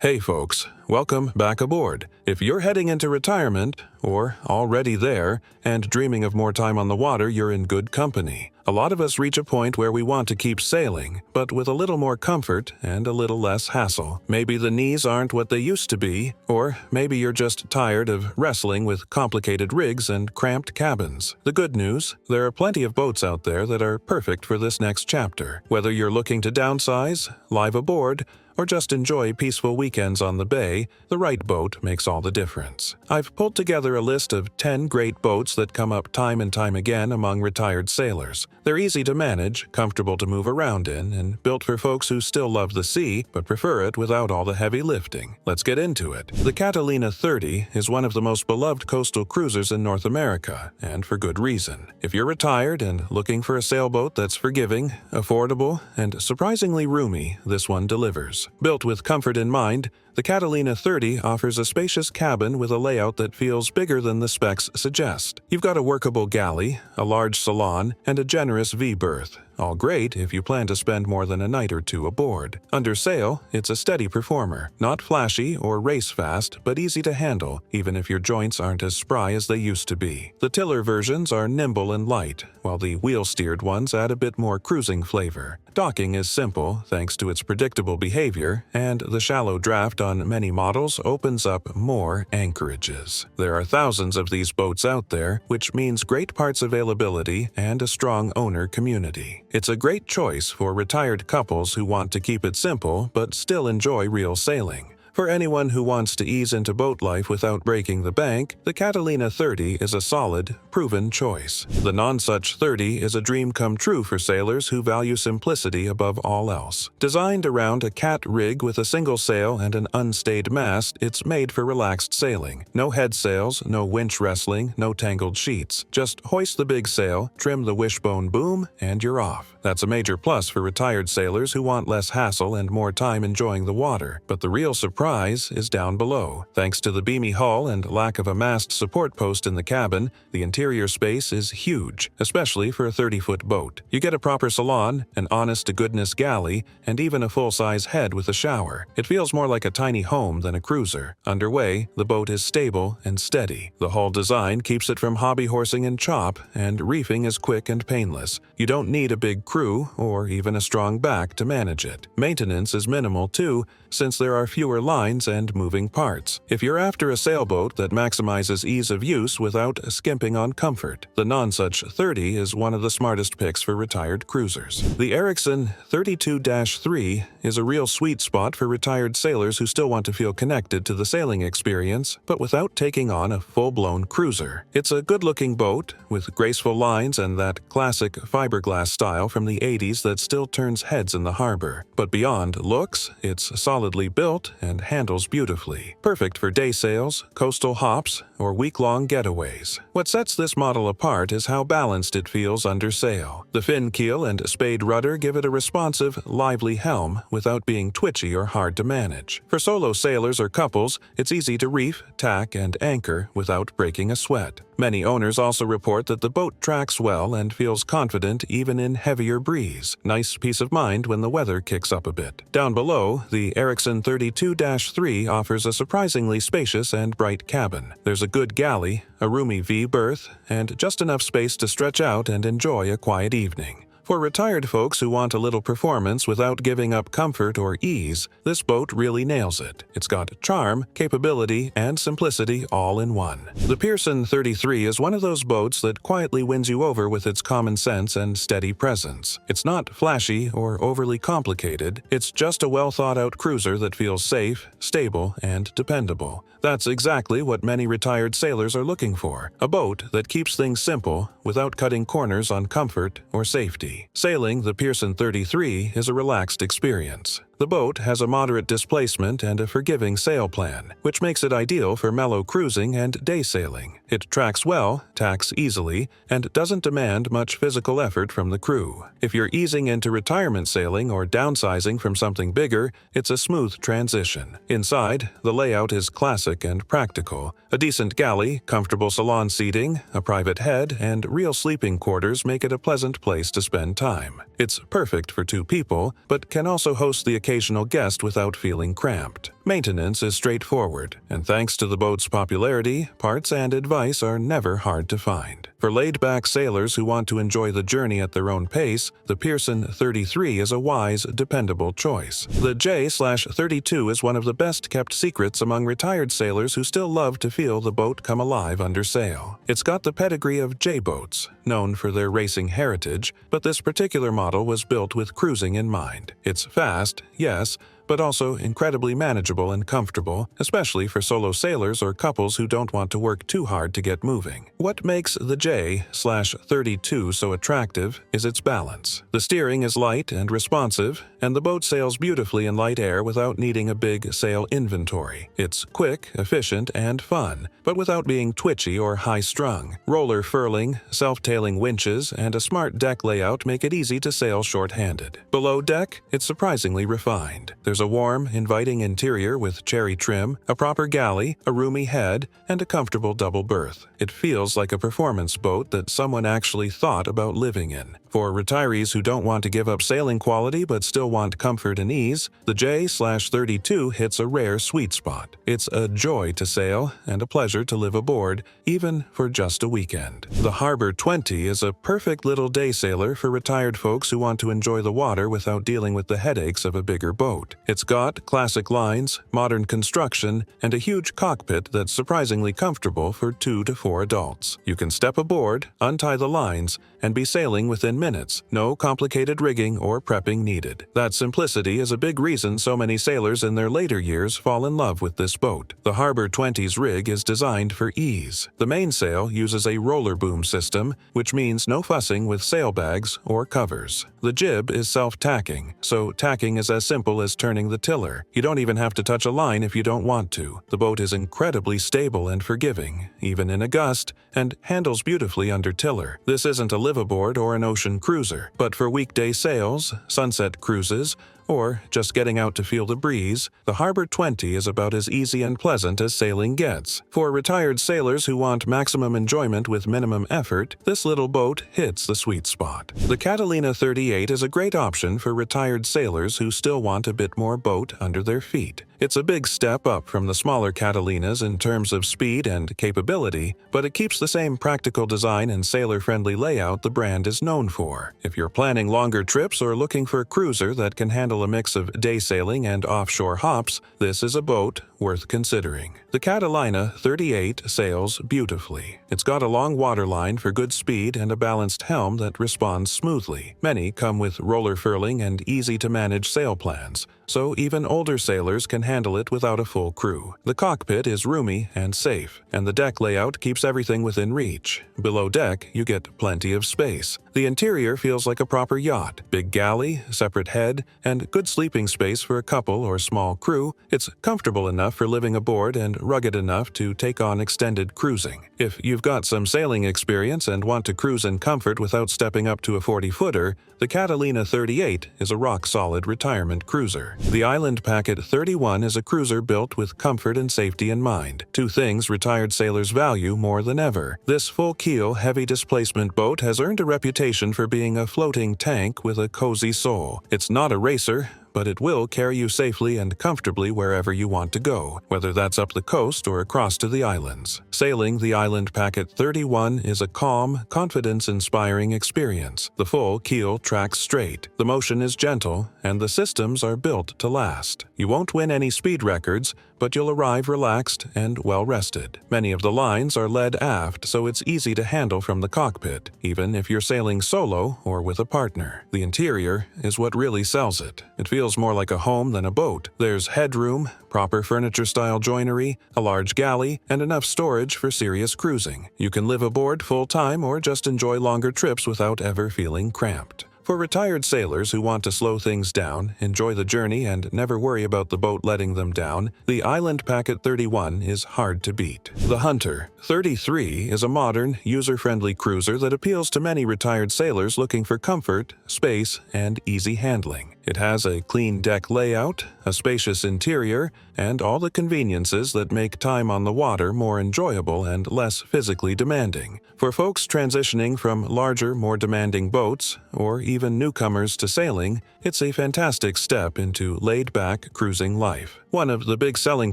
Hey folks, welcome back aboard. If you're heading into retirement, or already there, and dreaming of more time on the water, you're in good company. A lot of us reach a point where we want to keep sailing, but with a little more comfort and a little less hassle. Maybe the knees aren't what they used to be, or maybe you're just tired of wrestling with complicated rigs and cramped cabins. The good news, there are plenty of boats out there that are perfect for this next chapter. Whether you're looking to downsize, live aboard, or just enjoy peaceful weekends on the bay, the right boat makes all the difference. I've pulled together a list of 10 great boats that come up time and time again among retired sailors. They're easy to manage, comfortable to move around in, and built for folks who still love the sea but prefer it without all the heavy lifting. Let's get into it. The Catalina 30 is one of the most beloved coastal cruisers in North America, and for good reason. If you're retired and looking for a sailboat that's forgiving, affordable, and surprisingly roomy, this one delivers. Built with comfort in mind, the Catalina 30 offers a spacious cabin with a layout that feels bigger than the specs suggest. You've got a workable galley, a large salon, and a generous V-berth. All great if you plan to spend more than a night or two aboard. Under sail, it's a steady performer. Not flashy or race fast, but easy to handle, even if your joints aren't as spry as they used to be. The tiller versions are nimble and light, while the wheel-steered ones add a bit more cruising flavor. Docking is simple thanks to its predictable behavior, and the shallow draft on many models opens up more anchorages. There are thousands of these boats out there, which means great parts availability and a strong owner community. It's a great choice for retired couples who want to keep it simple but still enjoy real sailing. For anyone who wants to ease into boat life without breaking the bank, the Catalina 30 is a solid, proven choice. The Nonsuch 30 is a dream come true for sailors who value simplicity above all else. Designed around a cat rig with a single sail and an unstayed mast, it's made for relaxed sailing. No head sails, no winch wrestling, no tangled sheets. Just hoist the big sail, trim the wishbone boom, and you're off. That's a major plus for retired sailors who want less hassle and more time enjoying the water. But the real surprise is down below. Thanks to the beamy hull and lack of a mast support post in the cabin, the interior space is huge, especially for a 30-foot boat. You get a proper salon, an honest-to-goodness galley, and even a full-size head with a shower. It feels more like a tiny home than a cruiser. Underway, the boat is stable and steady. The hull design keeps it from hobby horsing and chop, and reefing is quick and painless. You don't need a big crew or even a strong back to manage it. Maintenance is minimal too, since there are fewer lines and moving parts. If you're after a sailboat that maximizes ease of use without skimping on comfort, the Nonsuch 30 is one of the smartest picks for retired cruisers. The Ericson 32-3 is a real sweet spot for retired sailors who still want to feel connected to the sailing experience, but without taking on a full-blown cruiser. It's a good-looking boat with graceful lines and that classic fiberglass style from the 80s that still turns heads in the harbor. But beyond looks, it's solidly built and handles beautifully. Perfect for day sails, coastal hops, or week-long getaways. What sets this model apart is how balanced it feels under sail. The fin keel and spade rudder give it a responsive, lively helm without being twitchy or hard to manage. For solo sailors or couples, it's easy to reef, tack, and anchor without breaking a sweat. Many owners also report that the boat tracks well and feels confident even in heavier breeze. Nice peace of mind when the weather kicks up a bit. Down below, the Ericson 32-3 offers a surprisingly spacious and bright cabin. There's a good galley, a roomy V-berth, and just enough space to stretch out and enjoy a quiet evening. For retired folks who want a little performance without giving up comfort or ease, this boat really nails it. It's got charm, capability, and simplicity all in one. The Pearson 33 is one of those boats that quietly wins you over with its common sense and steady presence. It's not flashy or overly complicated, it's just a well-thought-out cruiser that feels safe, stable, and dependable. That's exactly what many retired sailors are looking for, a boat that keeps things simple without cutting corners on comfort or safety. Sailing the Pearson 33 is a relaxed experience. The boat has a moderate displacement and a forgiving sail plan, which makes it ideal for mellow cruising and day sailing. It tracks well, tacks easily, and doesn't demand much physical effort from the crew. If you're easing into retirement sailing or downsizing from something bigger, it's a smooth transition. Inside, the layout is classic and practical. A decent galley, comfortable salon seating, a private head, and real sleeping quarters make it a pleasant place to spend time. It's perfect for two people, but can also host the occasional guest without feeling cramped. Maintenance is straightforward, and thanks to the boat's popularity, parts and advice are never hard to find. For laid-back sailors who want to enjoy the journey at their own pace, the Pearson 33 is a wise, dependable choice. The J/32 is one of the best-kept secrets among retired sailors who still love to feel the boat come alive under sail. It's got the pedigree of J-boats, known for their racing heritage, but this particular model was built with cruising in mind. It's fast, yes, but also incredibly manageable and comfortable, especially for solo sailors or couples who don't want to work too hard to get moving. What makes the J/32 so attractive is its balance. The steering is light and responsive, and the boat sails beautifully in light air without needing a big sail inventory. It's quick, efficient, and fun, but without being twitchy or high-strung. Roller furling, self-tailing winches, and a smart deck layout make it easy to sail short-handed. Below deck, it's surprisingly refined. There's a warm, inviting interior with cherry trim, a proper galley, a roomy head, and a comfortable double berth. It feels like a performance boat that someone actually thought about living in. For retirees who don't want to give up sailing quality but still want comfort and ease, the J/32 hits a rare sweet spot. It's a joy to sail and a pleasure to live aboard, even for just a weekend. The Harbor 20 is a perfect little day sailor for retired folks who want to enjoy the water without dealing with the headaches of a bigger boat. It's got classic lines, modern construction, and a huge cockpit that's surprisingly comfortable for 2 to 4 adults. You can step aboard, untie the lines, and be sailing within minutes. No complicated rigging or prepping needed. That simplicity is a big reason so many sailors in their later years fall in love with this boat. The Harbor 20's rig is designed for ease. The mainsail uses a roller boom system, which means no fussing with sailbags or covers. The jib is self-tacking, so tacking is as simple as turning the tiller. You don't even have to touch a line if you don't want to. The boat is incredibly stable and forgiving, even in a gust, and handles beautifully under tiller. This isn't a liveaboard or an ocean cruiser, but for weekday sails, sunset cruises, or just getting out to feel the breeze, the Harbor 20 is about as easy and pleasant as sailing gets. For retired sailors who want maximum enjoyment with minimum effort, this little boat hits the sweet spot. The Catalina 38 is a great option for retired sailors who still want a bit more boat under their feet. It's a big step up from the smaller Catalinas in terms of speed and capability, but it keeps the same practical design and sailor-friendly layout the brand is known for. If you're planning longer trips or looking for a cruiser that can handle a mix of day sailing and offshore hops, this is a boat worth considering. The Catalina 38 sails beautifully. It's got a long waterline for good speed and a balanced helm that responds smoothly. Many come with roller furling and easy-to-manage sail plans, so even older sailors can handle it without a full crew. The cockpit is roomy and safe, and the deck layout keeps everything within reach. Below deck, you get plenty of space. The interior feels like a proper yacht. Big galley, separate head, and good sleeping space for a couple or small crew. It's comfortable enough for living aboard and rugged enough to take on extended cruising. If you've got some sailing experience and want to cruise in comfort without stepping up to a 40-footer, the Catalina 38 is a rock-solid retirement cruiser. The Island Packet 31 is a cruiser built with comfort and safety in mind, two things retired sailors value more than ever. This full-keel, heavy-displacement boat has earned a reputation for being a floating tank with a cozy soul. It's not a racer, but it will carry you safely and comfortably wherever you want to go, whether that's up the coast or across to the islands. Sailing the Island Packet 31 is a calm, confidence-inspiring experience. The full keel tracks straight, the motion is gentle, and the systems are built to last. You won't win any speed records, but you'll arrive relaxed and well-rested. Many of the lines are led aft, so it's easy to handle from the cockpit, even if you're sailing solo or with a partner. The interior is what really sells it. It feels more like a home than a boat. There's headroom, proper furniture-style joinery, a large galley, and enough storage for serious cruising. You can live aboard full-time or just enjoy longer trips without ever feeling cramped. For retired sailors who want to slow things down, enjoy the journey, and never worry about the boat letting them down, the Island Packet 31 is hard to beat. The Hunter 33 is a modern, user-friendly cruiser that appeals to many retired sailors looking for comfort, space, and easy handling. It has a clean deck layout, a spacious interior, and all the conveniences that make time on the water more enjoyable and less physically demanding. For folks transitioning from larger, more demanding boats, or even newcomers to sailing, it's a fantastic step into laid-back cruising life. One of the big selling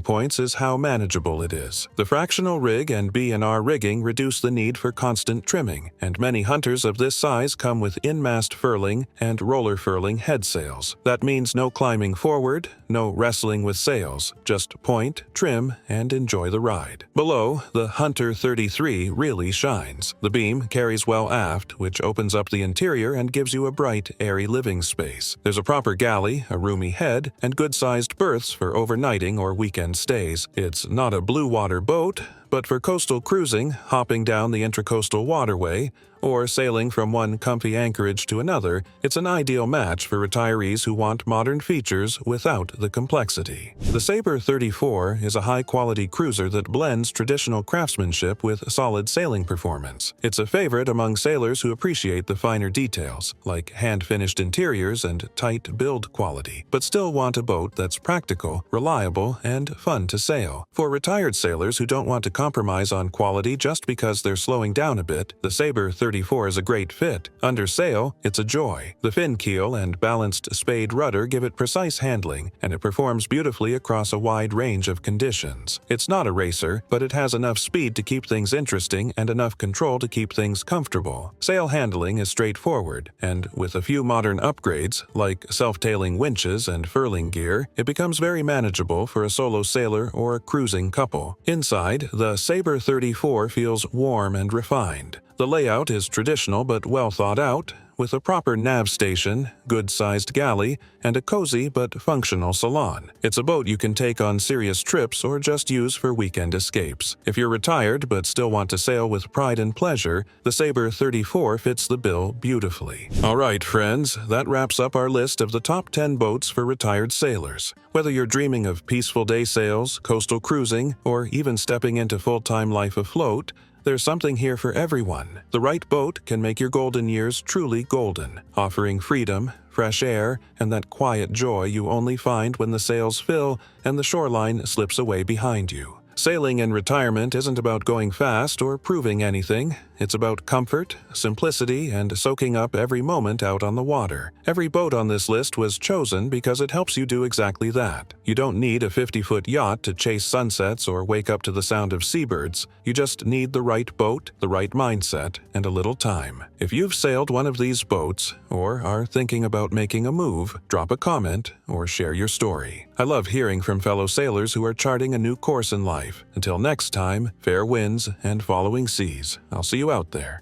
points is how manageable it is. The fractional rig and B&R rigging reduce the need for constant trimming, and many hunters of this size come with in-mast furling and roller furling head sails. That means no climbing forward, no wrestling with sails, just point, trim, and enjoy the ride. Below, the Hunter 33 really shines. The beam carries well aft, which opens up the interior and gives you a bright, airy living space. There's a proper galley, a roomy head, and good-sized berths for overnighting or weekend stays. It's not a blue water boat, but for coastal cruising, hopping down the intracoastal waterway, or sailing from one comfy anchorage to another, it's an ideal match for retirees who want modern features without the complexity. The Sabre 34 is a high-quality cruiser that blends traditional craftsmanship with solid sailing performance. It's a favorite among sailors who appreciate the finer details, like hand-finished interiors and tight build quality, but still want a boat that's practical, reliable, and fun to sail. For retired sailors who don't want to compromise on quality just because they're slowing down a bit, the Sabre 34 is a great fit. Under sail, it's a joy. The fin keel and balanced spade rudder give it precise handling, and it performs beautifully across a wide range of conditions. It's not a racer, but it has enough speed to keep things interesting and enough control to keep things comfortable. Sail handling is straightforward, and with a few modern upgrades, like self-tailing winches and furling gear, it becomes very manageable for a solo sailor or a cruising couple. Inside, the Sabre 34 feels warm and refined. The layout is traditional but well thought out, with a proper nav station, good-sized galley, and a cozy but functional salon. It's a boat you can take on serious trips or just use for weekend escapes. If you're retired but still want to sail with pride and pleasure, the Sabre 34 fits the bill beautifully. Alright friends, that wraps up our list of the top 10 boats for retired sailors. Whether you're dreaming of peaceful day sails, coastal cruising, or even stepping into full-time life afloat, there's something here for everyone. The right boat can make your golden years truly golden, offering freedom, fresh air, and that quiet joy you only find when the sails fill and the shoreline slips away behind you. Sailing in retirement isn't about going fast or proving anything. It's about comfort, simplicity, and soaking up every moment out on the water. Every boat on this list was chosen because it helps you do exactly that. You don't need a 50-foot yacht to chase sunsets or wake up to the sound of seabirds. You just need the right boat, the right mindset, and a little time. If you've sailed one of these boats, or are thinking about making a move, drop a comment or share your story. I love hearing from fellow sailors who are charting a new course in life. Until next time, fair winds and following seas. I'll see you out there.